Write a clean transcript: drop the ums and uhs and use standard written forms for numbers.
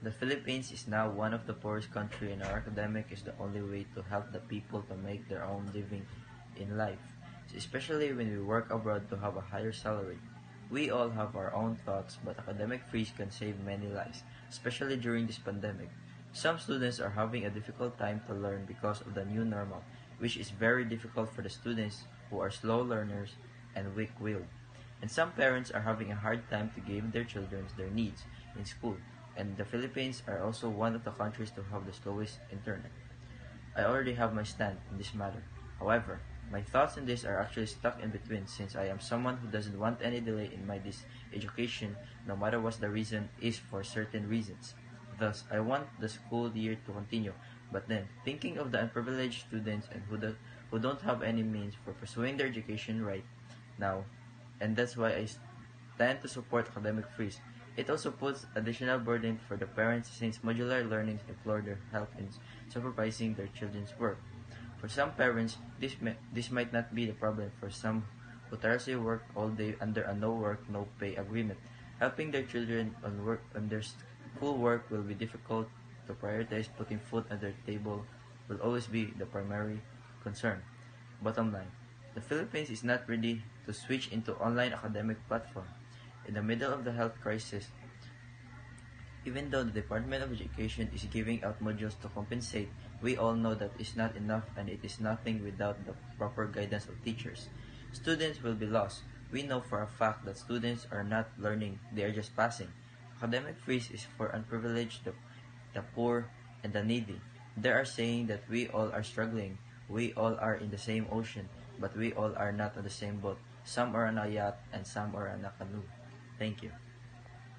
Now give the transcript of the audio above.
The Philippines is now one of the poorest countries, and our academic is the only way to help the people to make their own living in life, especially when we work abroad to have a higher salary. We all have our own thoughts, but academic freeze can save many lives, especially during this pandemic. Some students are having a difficult time to learn because of the new normal, which is very difficult for the students who are slow learners and weak-willed. And some parents are having a hard time to give their children their needs in school, and the Philippines are also one of the countries to have the slowest internet. I already have my stand in this matter. However, my thoughts on this are actually stuck in between since I am someone who doesn't want any delay in my education no matter what the reason is for certain reasons. Thus, I want the school year to continue, but then, thinking of the unprivileged students and who don't have any means for pursuing their education right now, and that's why I tend to support academic freeze. It also puts additional burden for the parents since modular learning implore their help in supervising their children's work. For some parents, this might not be the problem. For some who tirelessly work all day under a no work, no pay agreement, helping their children on their school work will be difficult. To prioritize putting food on their table will always be the primary concern. Bottom line, the Philippines is not ready to switch into online academic platform. In the middle of the health crisis, even though the Department of Education is giving out modules to compensate, we all know that is not enough and it is nothing without the proper guidance of teachers. Students will be lost. We know for a fact that students are not learning, they are just passing. Academic freeze is for unprivileged, the poor, and the needy. They are saying that we all are struggling. We all are in the same ocean, but we all are not on the same boat. Some are on a yacht and some are on a canoe. Thank you.